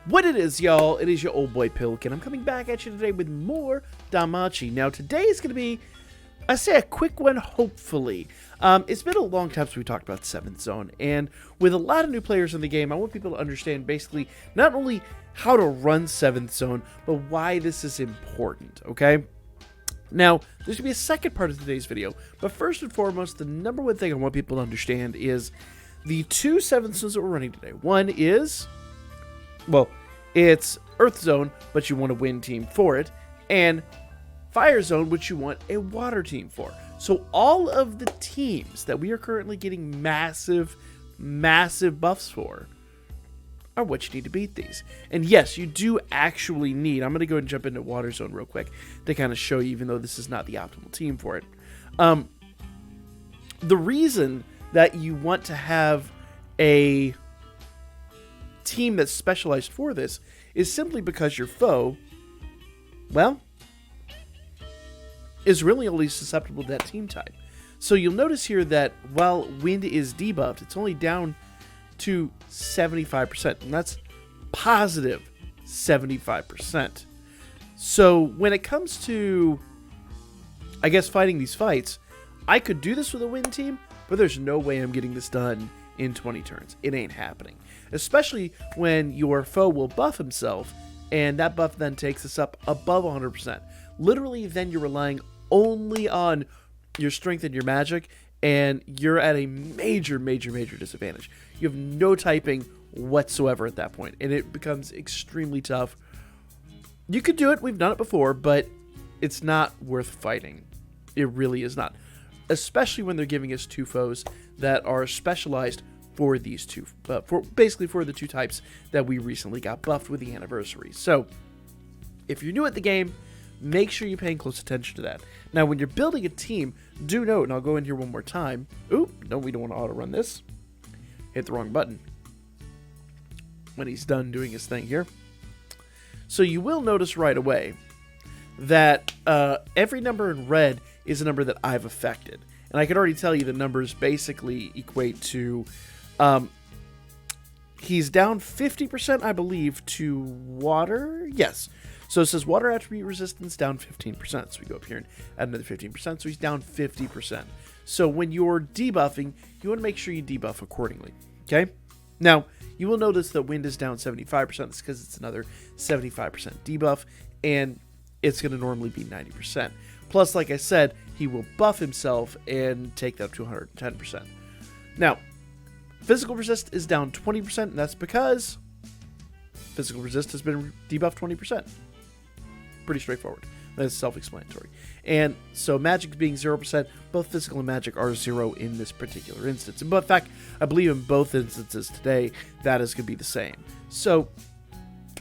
What it is, y'all, it is your old boy Pilk, and I'm coming back at you today with more Danmachi. Now, today is going to be, I say, a quick one, hopefully. It's been a long time since we talked about 7th Zone, and with a lot of new players in the game, I want people to understand basically not only how to run 7th Zone, but why this is important, okay? Now, there's going to be a second part of today's video, but first and foremost, the number one thing I want people to understand is the two 7th Zones that we're running today. One is, well, it's Earth Zone, but you want a wind team for it, and Fire Zone, which you want a water team for. So all of the teams that we are currently getting massive buffs for are what you need to beat these. And yes, you do actually need, I'm going to go and jump into Water Zone real quick to kind of show you, even though this is not the optimal team for it. The reason that you want to have a team that's specialized for this is simply because your foe, well, is really only susceptible to that team type. So you'll notice here that while wind is debuffed, it's only down to 75%, and that's positive 75%. So when it comes to, I guess, fighting these fights, I could do this with a wind team, but there's no way I'm getting this done in 20 turns. It ain't happening. Especially when your foe will buff himself, and that buff then takes us up above 100%. Literally, then you're relying only on your strength and your magic, and you're at a major disadvantage. You have no typing whatsoever at that point, and it becomes extremely tough. You could do it, we've done it before, but it's not worth fighting. It really is not. Especially when they're giving us two foes that are specialized for these two, basically for the two types that we recently got buffed with the anniversary. So, if you're new at the game, make sure you're paying close attention to that. Now, when you're building a team, do note, and I'll go in here one more time. Oop, no, we don't want to auto-run this. Hit the wrong button when he's done doing his thing here. So you will notice right away that every number in red is a number that I've affected. And I can already tell you the numbers basically equate to, he's down 50%, I believe, to water. Yes. So it says water attribute resistance down 15%. So we go up here and add another 15%. So he's down 50%. So when you're debuffing, you want to make sure you debuff accordingly. Okay? Now, you will notice that wind is down 75%. That's because it's another 75% debuff. And it's going to normally be 90%. Plus, like I said, he will buff himself and take that up to 110%. Now, physical resist is down 20%, and that's because physical resist has been debuffed 20%. Pretty straightforward. That's self-explanatory. And so magic being 0%, both physical and magic are 0 in this particular instance. And in fact, I believe in both instances today, that is going to be the same. So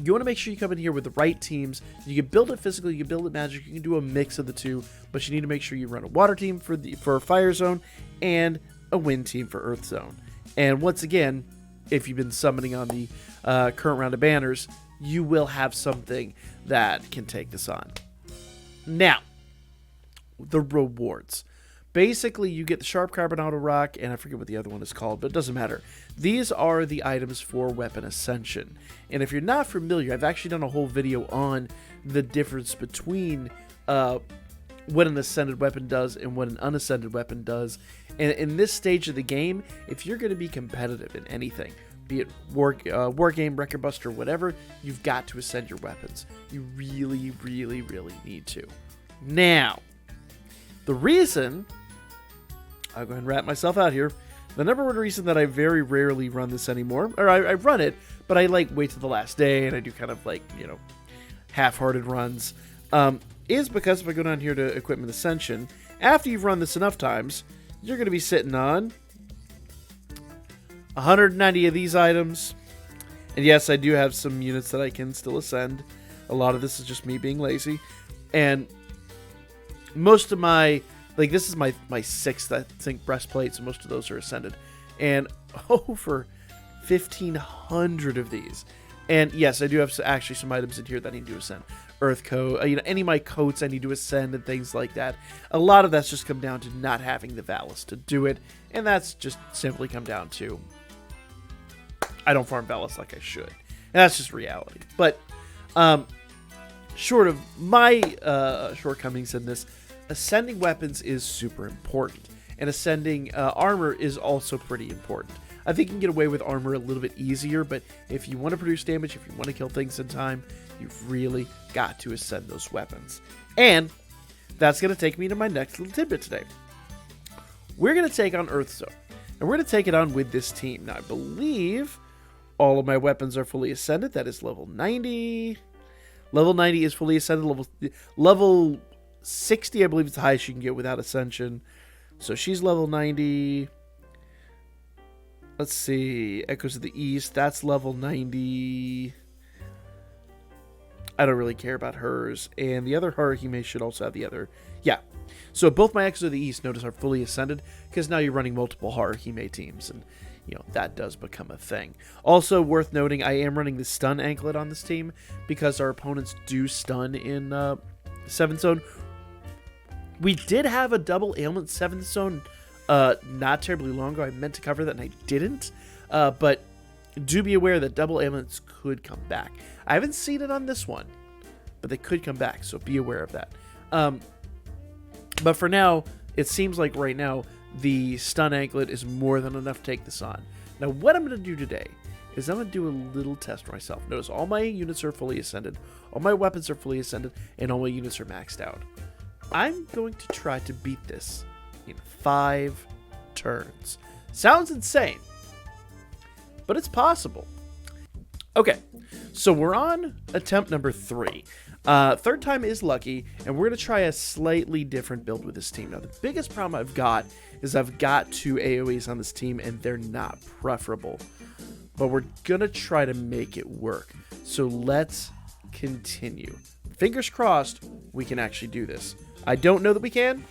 you want to make sure you come in here with the right teams. You can build it physical, you can build it magic, you can do a mix of the two, but you need to make sure you run a water team for Fire Zone and a wind team for Earth Zone. And once again, if you've been summoning on the current round of banners, you will have something that can take this on. Now, the rewards. Basically, you get the Sharp Carbon Auto Rock, and I forget what the other one is called, but it doesn't matter. These are the items for Weapon Ascension. And if you're not familiar, I've actually done a whole video on the difference between what an Ascended weapon does and what an Unascended weapon does. And in this stage of the game, if you're going to be competitive in anything, be it war game, Record Buster, whatever, you've got to ascend your weapons. You really need to. Now, the reason, I'll go ahead and wrap myself out here, the number one reason that I very rarely run this anymore, or I run it, but I like wait till the last day, and I do kind of like, you know, half-hearted runs, is because if I go down here to Equipment Ascension, after you've run this enough times, you're going to be sitting on 190 of these items. And yes, I do have some units that I can still ascend. A lot of this is just me being lazy. And most of my, like, this is my sixth, I think, breastplate, so most of those are ascended. And over 1,500 of these. And yes, I do have actually some items in here that I need to ascend. Earth coat, you know, any of my coats I need to ascend and things like that. A lot of that's just come down to not having the Valis to do it. And that's just simply come down to I don't farm Valis like I should. And that's just reality. But short of my shortcomings in this, ascending weapons is super important. And ascending armor is also pretty important. I think you can get away with armor a little bit easier, but if you want to produce damage, if you want to kill things in time, you've really got to ascend those weapons. And that's going to take me to my next little tidbit today. We're going to take on Earth Zone. And we're going to take it on with this team. Now, I believe all of my weapons are fully ascended. That is level 90. Level 90 is fully ascended. Level 60, I believe, is the highest you can get without ascension. So she's level 90. Let's see. Echoes of the East. That's level 90. I don't really care about hers. And the other Haruhime should also have the other. Yeah. So both my Echoes of the East, notice, are fully ascended. Because now you're running multiple Haruhime teams. And, you know, that does become a thing. Also worth noting, I am running the stun anklet on this team. Because our opponents do stun in 7th Zone. We did have a double ailment 7th Zone not terribly long ago. I meant to cover that and I didn't. But do be aware that double ailments could come back. I haven't seen it on this one, but they could come back, so be aware of that. But for now, it seems like right now, the stun anklet is more than enough to take this on. Now, what I'm going to do today is I'm going to do a little test for myself. Notice all my units are fully ascended, all my weapons are fully ascended, and all my units are maxed out. I'm going to try to beat this in 5 turns. Sounds insane, but it's possible. Okay, so we're on attempt number 3. Third time is lucky, and we're going to try a slightly different build with this team. Now, the biggest problem I've got is I've got 2 AoEs on this team, and they're not preferable. But we're going to try to make it work. So let's continue. Fingers crossed we can actually do this. I don't know that we can,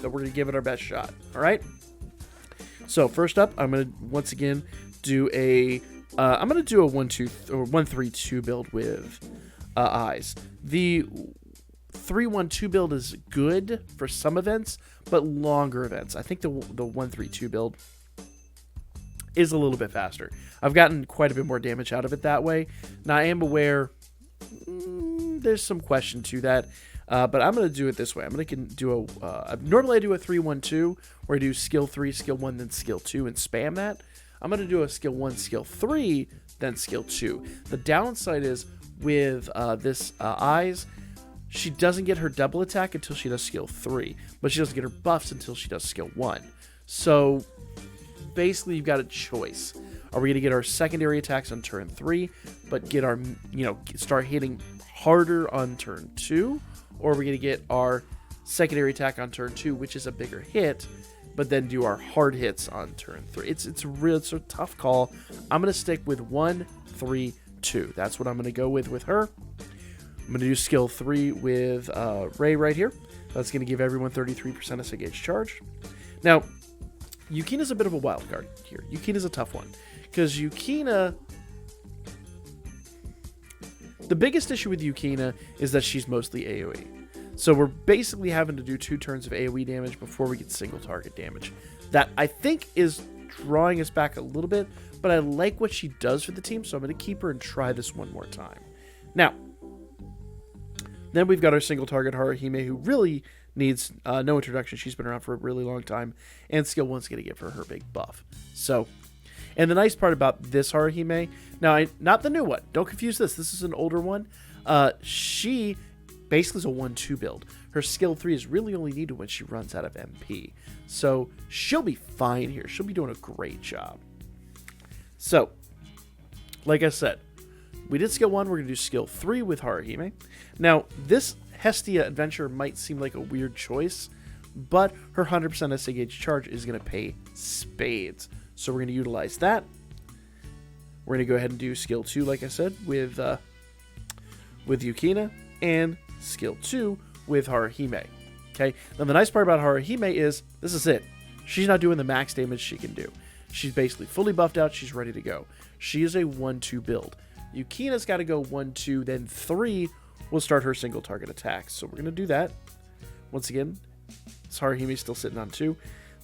but we're going to give it our best shot. All right? So first up, I'm going to once again do a 1-3-2 build with eyes. The 3-1-2 build is good for some events, but longer events. I think the 1-3-2 build is a little bit faster. I've gotten quite a bit more damage out of it that way. Now, I am aware there's some question to that, but I'm going to do it this way. I'm going to do normally I do a 3-1-2, where I do skill 3, skill 1, then skill 2, and spam that. I'm going to do a skill 1, skill 3, then skill 2. The downside is with this eyes, she doesn't get her double attack until she does skill 3, but she doesn't get her buffs until she does skill 1. So basically, you've got a choice. Are we going to get our secondary attacks on turn 3, but get our, start hitting harder on turn 2? Or are we going to get our secondary attack on turn 2, which is a bigger hit, but then do our hard hits on turn 3? It's a tough call. I'm going to stick with 1-3-2. That's what I'm going to go with her. I'm going to do skill 3 with Ray right here. That's going to give everyone 33% SI gauge charge. Now, Yukina's a bit of a wild card here. Yukina's a tough one. Because Yukina... The biggest issue with Yukina is that she's mostly AoE. So we're basically having to do 2 turns of AoE damage before we get single target damage. That, I think, is drawing us back a little bit, but I like what she does for the team, so I'm going to keep her and try this one more time. Now, then we've got our single target Haruhime, who really needs no introduction. She's been around for a really long time, and skill 1's going to give her big buff. So, and the nice part about this Haruhime, now, not the new one. Don't confuse this. This is an older one. She basically is a 1-2 build. Her skill 3 is really only needed when she runs out of MP. So she'll be fine here. She'll be doing a great job. So, like I said, we did skill 1. We're going to do skill 3 with Haruhime. Now, this Hestia adventure might seem like a weird choice, but her 100% SI gauge charge is going to pay spades. So we're going to utilize that. We're going to go ahead and do skill 2, like I said, with Yukina, and skill 2 with Haruhime. Okay, now the nice part about Haruhime is, this is it. She's not doing the max damage she can do. She's basically fully buffed out. She's ready to go. She is a 1-2 build. Yukina's got to go 1-2, then 3 will start her single target attacks. So we're going to do that. Once again, this Haruhime is still sitting on 2.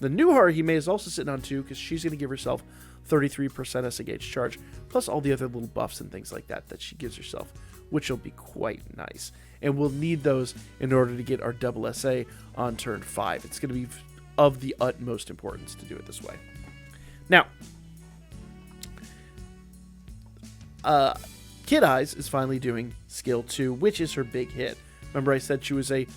The new Haruhime is also sitting on 2 because she's going to give herself 33% SA gauge charge, plus all the other little buffs and things like that that she gives herself, which will be quite nice. And we'll need those in order to get our double SA on turn 5. It's going to be of the utmost importance to do it this way. Now, Kid Eyes is finally doing skill 2, which is her big hit. Remember I said she was it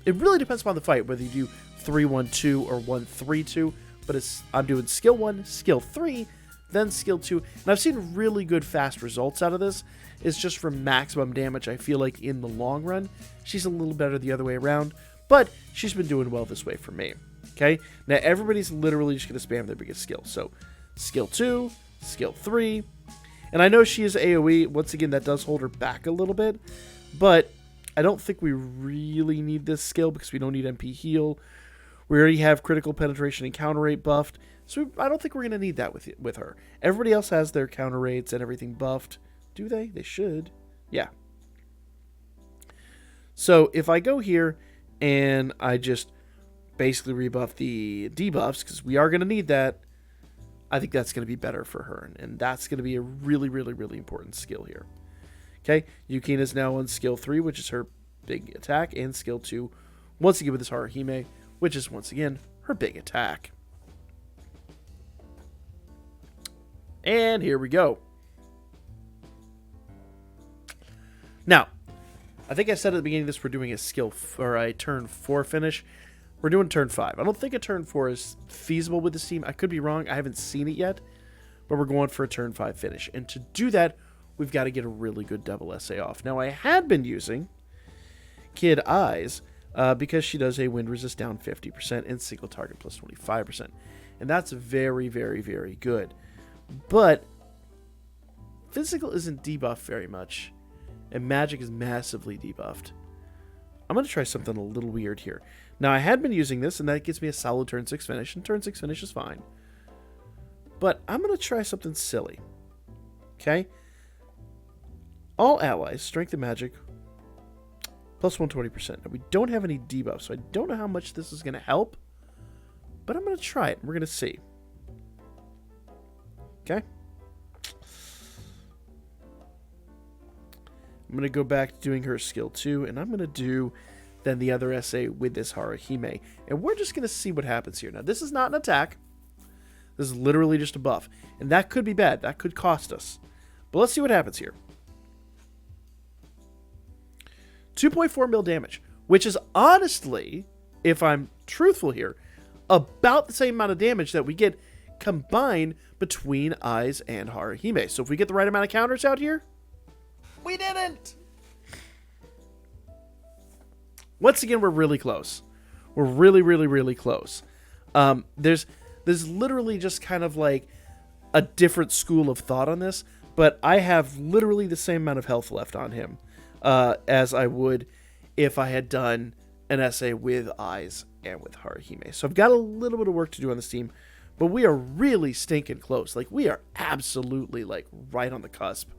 really depends upon the fight, whether you do 3-1-2 or 1-3-2, but I'm doing skill 1, skill 3, then skill 2, and I've seen really good fast results out of this. It's just for maximum damage. I feel like in the long run, she's a little better the other way around, but she's been doing well this way for me. Okay, now everybody's literally just going to spam their biggest skill. So skill 2, skill 3, and I know she is AoE. Once again, that does hold her back a little bit, but I don't think we really need this skill because we don't need MP heal. We already have critical penetration and counter rate buffed, so I don't think we're going to need that with her. Everybody else has their counter rates and everything buffed. Do they? They should. Yeah. So if I go here and I just basically rebuff the debuffs, because we are going to need that, I think that's going to be better for her. And that's going to be a really, really, really important skill here. Okay, Yukina is now on skill 3, which is her big attack, and skill 2, once again with this Haruhime, which is once again her big attack. And here we go. Now, I think I said at the beginning of this we're doing a turn 4 finish. We're doing turn 5. I don't think a turn 4 is feasible with this team. I could be wrong. I haven't seen it yet, but we're going for a turn 5 finish. And to do that, we've got to get a really good double SA off. Now, I had been using Kid Eyes because she does a wind resist down 50% and single target plus 25%. And that's very, very, very good. But physical isn't debuffed very much, and magic is massively debuffed. I'm going to try something a little weird here. Now, I had been using this, and that gets me a solid turn 6 finish, and turn 6 finish is fine. But I'm going to try something silly. Okay? All allies, strength and magic, plus 120%. Now, we don't have any debuffs, so I don't know how much this is going to help, but I'm going to try it, and we're going to see. Okay? I'm going to go back to doing her skill 2, and I'm going to do then the other SA with this Haruhime. And we're just going to see what happens here. Now, this is not an attack. This is literally just a buff. And that could be bad. That could cost us. But let's see what happens here. 2.4 mil damage, which is honestly, if I'm truthful here, about the same amount of damage that we get combined between Eyes and Haruhime. So if we get the right amount of counters out here, we didn't! Once again, we're really close. We're really, really, really close. There's literally just kind of like a different school of thought on this, but I have literally the same amount of health left on him as I would if I had done an SA with Eyes and with Haruhime. So I've got a little bit of work to do on this team, but we are really stinking close. Like, we are absolutely like right on the cusp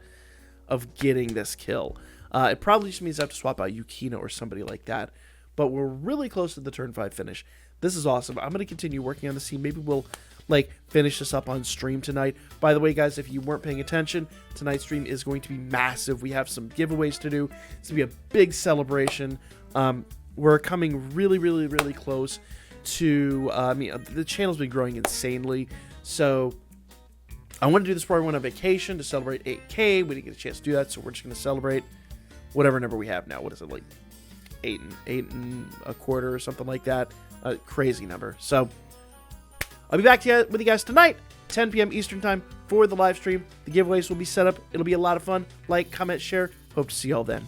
of getting this kill. It probably just means I have to swap out Yukina or somebody like that. But we're really close to the turn 5 finish. This is awesome. I'm going to continue working on this team. Maybe we'll like finish this up on stream tonight. By the way, guys, if you weren't paying attention, tonight's stream is going to be massive. We have some giveaways to do. It's going to be a big celebration. We're coming really, really, really close to... the channel's been growing insanely. So I want to do this before I went on vacation to celebrate 8K. We didn't get a chance to do that, so we're just going to celebrate whatever number we have now. What is it, like 8 and a quarter or something like that? A crazy number. So I'll be back with you guys tonight, 10 p.m. Eastern time for the live stream. The giveaways will be set up. It'll be a lot of fun. Like, comment, share. Hope to see y'all then.